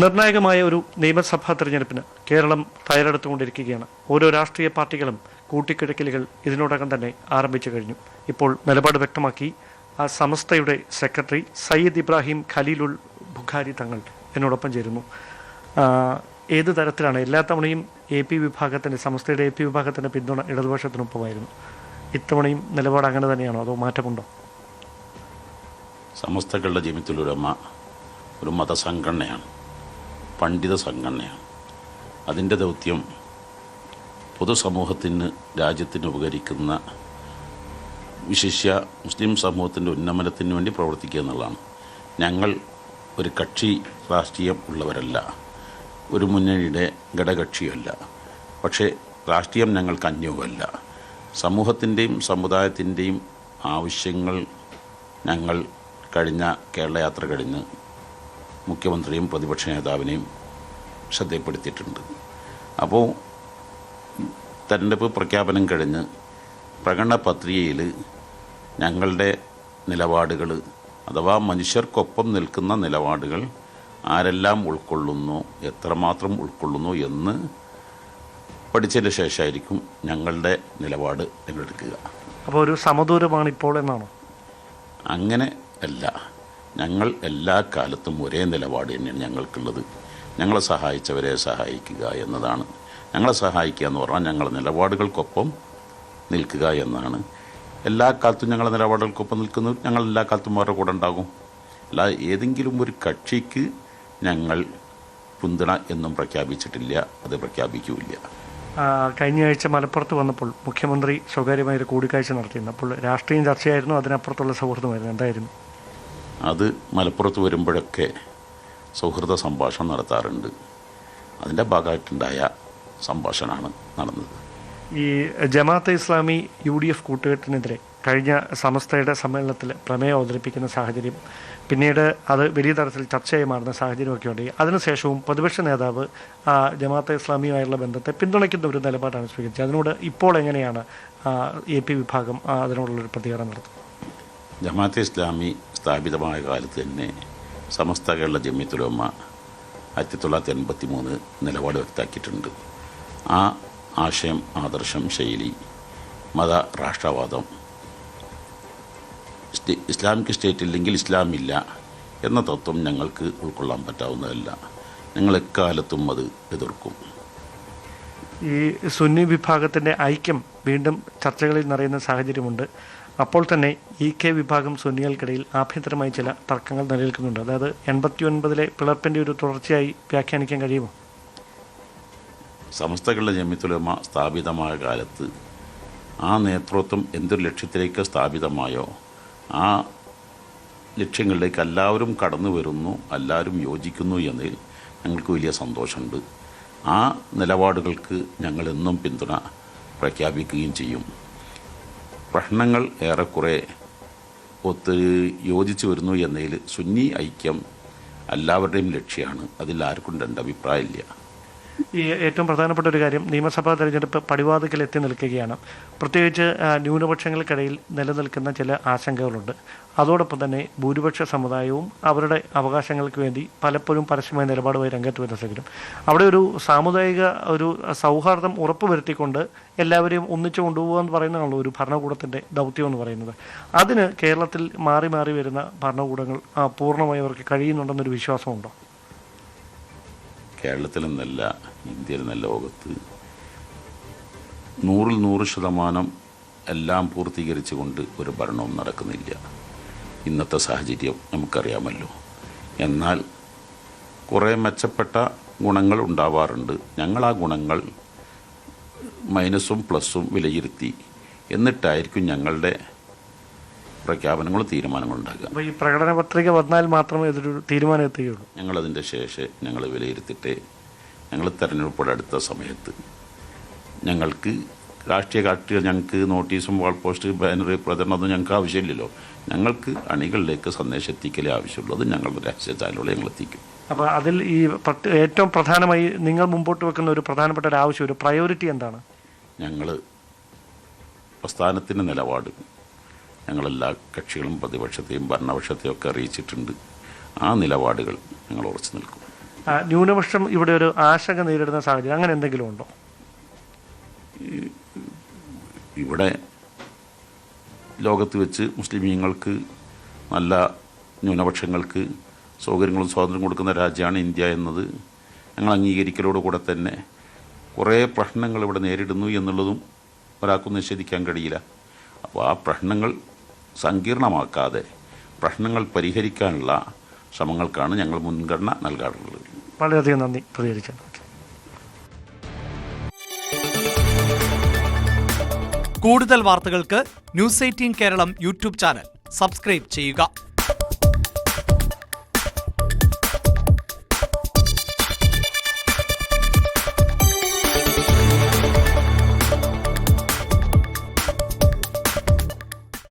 നിർണായകമായ ഒരു നിയമസഭാ തെരഞ്ഞെടുപ്പിന് കേരളം തയ്യാറെടുത്തുകൊണ്ടിരിക്കുകയാണ്. ഓരോ രാഷ്ട്രീയ പാർട്ടികളും കൂട്ടിക്കിഴക്കലുകൾ ഇതിനോടകം തന്നെ ആരംഭിച്ചു കഴിഞ്ഞു. ഇപ്പോൾ നിലപാട് വ്യക്തമാക്കി സമസ്തയുടെ സെക്രട്ടറി സയ്യിദ് ഇബ്രാഹിം ഖലീലുൽ ബുഖാരി തങ്ങൾ എന്നോടൊപ്പം ചേരുന്നു. ഏത് തരത്തിലാണ് എല്ലാ തവണയും സമസ്തയുടെ AP വിഭാഗത്തിൻ്റെ പിന്തുണ ഇടതുപക്ഷത്തിനൊപ്പമായിരുന്നു. ഇത്തവണയും നിലപാട് അങ്ങനെ തന്നെയാണോ, അതോ മാറ്റമുണ്ടോ? സമസ്തകളുടെ ജമിയത്തുൽ ഒരു മതസംഘടനയാണ്, പണ്ഡിത സംഘടനയാണ്. അതിൻ്റെ ദൗത്യം പൊതുസമൂഹത്തിന്, രാജ്യത്തിന് ഉപകരിക്കുന്ന, വിശിഷ്യ മുസ്ലിം സമൂഹത്തിൻ്റെ ഉന്നമനത്തിന് വേണ്ടി പ്രവർത്തിക്കുക എന്നുള്ളതാണ്. ഞങ്ങൾ ഒരു കക്ഷി രാഷ്ട്രീയം ഉള്ളവരല്ല, ഒരു മുന്നണിയുടെ ഘടകക്ഷിയല്ല. പക്ഷേ രാഷ്ട്രീയം ഞങ്ങൾക്ക് അന്യവുമല്ല. സമൂഹത്തിൻ്റെയും സമുദായത്തിൻ്റെയും ആവശ്യങ്ങൾ ഞങ്ങൾ കഴിഞ്ഞ കേരള യാത്ര കഴിഞ്ഞ് മുഖ്യമന്ത്രിയും പ്രതിപക്ഷ നേതാവിനെയും ശ്രദ്ധപ്പെടുത്തിയിട്ടുണ്ട്. അപ്പോൾ തെരഞ്ഞെടുപ്പ് പ്രഖ്യാപനം കഴിഞ്ഞ് പ്രകടന പത്രികയിൽ ഞങ്ങളുടെ നിലപാടുകൾ, അഥവാ മനുഷ്യർക്കൊപ്പം നിൽക്കുന്ന നിലപാടുകൾ ആരെല്ലാം ഉൾക്കൊള്ളുന്നു, എത്രമാത്രം ഉൾക്കൊള്ളുന്നു എന്ന് പഠിച്ചതിന് ശേഷമായിരിക്കും ഞങ്ങളുടെ നിലപാട് ഞങ്ങളെടുക്കുക. അപ്പോൾ ഒരു സമദൂരമാണ് ഇപ്പോൾ എന്നാണോ? അങ്ങനെ അല്ല. ഞങ്ങൾ എല്ലാ കാലത്തും ഒരേ നിലപാട് തന്നെയാണ് ഞങ്ങൾക്കുള്ളത്. ഞങ്ങളെ സഹായിച്ചവരെ സഹായിക്കുക എന്നതാണ്. ഞങ്ങളെ സഹായിക്കുക എന്ന് പറഞ്ഞാൽ ഞങ്ങളുടെ നിലപാടുകൾക്കൊപ്പം നിൽക്കുക എന്നാണ്. എല്ലാ കാലത്തും ഞങ്ങളുടെ നിലപാടുകൾക്കൊപ്പം നിൽക്കുന്നത് ഞങ്ങൾ എല്ലാ കാലത്തും അവരുടെ കൂടെ ഉണ്ടാകും. അല്ല ഏതെങ്കിലും ഒരു കക്ഷിക്ക് ഞങ്ങൾ പിന്തുണ എന്നും പ്രഖ്യാപിച്ചിട്ടില്ല, അത് പ്രഖ്യാപിക്കില്ല. കഴിഞ്ഞ ആഴ്ച മലപ്പുറത്ത് വന്നപ്പോൾ മുഖ്യമന്ത്രി സ്വകാര്യമായൊരു കൂടിക്കാഴ്ച നടത്തിയിരുന്നു. അപ്പോൾ രാഷ്ട്രീയം ചർച്ചയായിരുന്നു, അതിനപ്പുറത്തുള്ള സൗഹൃദമായിരുന്നു. എന്തായിരുന്നു അത്? മലപ്പുറത്ത് വരുമ്പോഴൊക്കെ സൗഹൃദ സംഭാഷണം നടത്താറുണ്ട്. അതിൻ്റെ ഭാഗമായിട്ടുണ്ടായ സംഭാഷണമാണ് നടന്നത്. ഈ ജമാഅത്തെ ഇസ്ലാമി UDF കൂട്ടുകെട്ടിനെതിരെ കഴിഞ്ഞ സമസ്തയുടെ സമ്മേളനത്തിൽ പ്രമേയം അവതരിപ്പിക്കുന്ന സാഹചര്യം, പിന്നീട് അത് വലിയ തരത്തിൽ ചർച്ചയായി മാറുന്ന സാഹചര്യമൊക്കെ ഉണ്ട്. അതിനുശേഷവും പ്രതിപക്ഷ നേതാവ് ജമാഅത്തെ ഇസ്ലാമിയുമായുള്ള ബന്ധത്തെ പിന്തുണയ്ക്കുന്ന ഒരു നിലപാടാണ് സ്വീകരിച്ചത്. അതിനോട് ഇപ്പോൾ എങ്ങനെയാണ് AP വിഭാഗം അതിനോടുള്ളൊരു പ്രതികരണം നടത്തുന്നത്? ജമാഅത്തെ ഇസ്ലാമി സ്ഥാപിതമായ കാലത്ത് തന്നെ സമസ്ത കേരള ജമിയത്തുൽ ഉലമ 1983 നിലപാട് വ്യക്തമാക്കിയിട്ടുണ്ട്. ആ ആശയം, ആദർശം, ശൈലി, മത രാഷ്ട്രവാദം, ഇസ്ലാമിക് സ്റ്റേറ്റ് ഇല്ലെങ്കിൽ ഇസ്ലാമില്ല എന്ന തത്വം ഞങ്ങൾക്ക് ഉൾക്കൊള്ളാൻ പറ്റാവുന്നതല്ല. ഞങ്ങൾ എക്കാലത്തും അത് എതിർക്കും. ഈ സുന്നി വിഭാഗത്തിൻ്റെ ഐക്യം വീണ്ടും ചർച്ചകളിൽ നിറയുന്ന സാഹചര്യമുണ്ട്. അപ്പോൾ തന്നെ EK വിഭാഗം സുന്നികൾക്കിടയിൽ ആഭ്യന്തരമായി ചില തർക്കങ്ങൾ നിലനിൽക്കുന്നുണ്ട്. അതായത് 89 പിളർപ്പിൻ്റെ ഒരു തുടർച്ചയായി വ്യാഖ്യാനിക്കാൻ കഴിയുമോ? സമസ്തകളുടെ ജമിയത്തുൽ ഉലമ സ്ഥാപിതമായ കാലത്ത് ആ നേതൃത്വം എന്തൊരു ലക്ഷ്യത്തിലേക്ക് സ്ഥാപിതമായോ ആ ലക്ഷ്യങ്ങളിലേക്ക് എല്ലാവരും കടന്നു വരുന്നു, എല്ലാവരും യോജിക്കുന്നു എന്നതിൽ ഞങ്ങൾക്ക് വലിയ സന്തോഷമുണ്ട്. ആ നിലപാടുകൾക്ക് ഞങ്ങളെന്നും പിന്തുണ പ്രഖ്യാപിക്കുകയും ചെയ്യും. പ്രശ്നങ്ങൾ ഏറെക്കുറെ യോജിച്ചു വരുന്നു എന്നതിൽ സുന്നി ഐക്യം എല്ലാവരുടെയും ലക്ഷ്യമാണ്. അതിൽ ആർക്കും രണ്ടഭിപ്രായമില്ല. ഈ ഏറ്റവും പ്രധാനപ്പെട്ട ഒരു കാര്യം, നിയമസഭാ തെരഞ്ഞെടുപ്പ് പടിവാതിക്കൽ എത്തി നിൽക്കുകയാണ്. പ്രത്യേകിച്ച് ന്യൂനപക്ഷങ്ങൾക്കിടയിൽ നിലനിൽക്കുന്ന ചില ആശങ്കകളുണ്ട്. അതോടൊപ്പം തന്നെ ഭൂരിപക്ഷ സമുദായവും അവരുടെ അവകാശങ്ങൾക്ക് വേണ്ടി പലപ്പോഴും പരസ്യമായ നിലപാടുമായി രംഗത്ത് വരുന്ന സാഹചര്യം. അവിടെ ഒരു സാമുദായിക ഒരു സൗഹാർദ്ദം ഉറപ്പുവരുത്തിക്കൊണ്ട് എല്ലാവരെയും ഒന്നിച്ചു കൊണ്ടുപോകുക എന്ന് പറയുന്നതാണല്ലോ ഒരു ഭരണകൂടത്തിൻ്റെ ദൗത്യം എന്ന് പറയുന്നത്. അതിന് കേരളത്തിൽ മാറി മാറി വരുന്ന ഭരണകൂടങ്ങൾ പൂർണ്ണമായി അവർക്ക് കഴിയുന്നുണ്ടെന്നൊരു വിശ്വാസമുണ്ടോ? കേരളത്തിൽ നിന്നല്ല, ഇന്ത്യയിൽ നിന്നല്ല, ലോകത്ത് 100% എല്ലാം പൂർത്തീകരിച്ചുകൊണ്ട് ഒരു ഭരണവും നടക്കുന്നില്ല. ഇന്നത്തെ സാഹചര്യം നമുക്കറിയാമല്ലോ. എന്നാൽ കുറേ മെച്ചപ്പെട്ട ഗുണങ്ങൾ ഉണ്ടാവാറുണ്ട്. ഞങ്ങൾ ആ ഗുണങ്ങൾ മൈനസും പ്ലസും വിലയിരുത്തി എന്നിട്ടായിരിക്കും ഞങ്ങളുടെ പ്രഖ്യാപനങ്ങളും തീരുമാനങ്ങളും ഉണ്ടാകുക. അപ്പോൾ ഈ പ്രകടന പത്രിക വന്നാൽ മാത്രമേ ഇതൊരു തീരുമാനം എത്തുകയുള്ളൂ. ഞങ്ങളതിൻ്റെ ശേഷം ഞങ്ങൾ വിലയിരുത്തിയിട്ട് ഞങ്ങൾ തെരഞ്ഞെടുപ്പോടെ അടുത്ത സമയത്ത് ഞങ്ങൾക്ക് രാഷ്ട്രീയ ഞങ്ങൾക്ക് നോട്ടീസും വാൾ പോസ്റ്റ്, ബാനർ, പ്രചരണമൊന്നും ഞങ്ങൾക്ക് ആവശ്യമില്ലല്ലോ. ഞങ്ങൾക്ക് അണികളിലേക്ക് സന്ദേശം എത്തിക്കലേ ആവശ്യമുള്ളൂ. അത് ഞങ്ങളുടെ രാഷ്ട്രീയ ചാനലുകൾ ഞങ്ങൾ എത്തിക്കും. അപ്പോൾ അതിൽ ഈ ഏറ്റവും പ്രധാനമായി നിങ്ങൾ മുമ്പോട്ട് വെക്കുന്ന ഒരു പ്രധാനപ്പെട്ട ഒരു ആവശ്യം, ഒരു പ്രയോറിറ്റി എന്താണ്? ഞങ്ങൾ പ്രസ്ഥാനത്തിൻ്റെ നിലപാട് ഞങ്ങളെല്ലാ കക്ഷികളും പ്രതിപക്ഷത്തെയും ഭരണപക്ഷത്തെയും ഒക്കെ അറിയിച്ചിട്ടുണ്ട്. ആ നിലപാടുകൾ ഞങ്ങൾ ഉറച്ചു നിൽക്കും. ന്യൂനപക്ഷം ഇവിടെ ഒരു ആശങ്ക നേരിടുന്ന സാഹചര്യം അങ്ങനെ എന്തെങ്കിലും ഉണ്ടോ? ഇവിടെ ലോകത്ത് വെച്ച് മുസ്ലിമീങ്ങൾക്ക് നല്ല ന്യൂനപക്ഷങ്ങൾക്ക് സൗകര്യങ്ങളും സ്വാതന്ത്ര്യം കൊടുക്കുന്ന രാജ്യമാണ് ഇന്ത്യ എന്നത് ഞങ്ങൾ അംഗീകരിക്കലോടുകൂടെ തന്നെ കുറേ പ്രശ്നങ്ങൾ ഇവിടെ നേരിടുന്നു എന്നുള്ളതും ഒരാൾക്കും നിഷേധിക്കാൻ കഴിയില്ല. അപ്പോൾ ആ പ്രശ്നങ്ങൾ സങ്കീർണമാക്കാതെ പ്രശ്നങ്ങൾ പരിഹരിക്കാനുള്ള ശ്രമങ്ങൾക്കാണ് ഞങ്ങൾ മുൻഗണന നൽകാറുള്ളത്. വളരെയധികം നന്ദി പ്രതികരിച്ചത്. കൂടുതൽ വാർത്തകൾക്ക് news 18 Keralam YouTube channel subscribe ചെയ്യുക.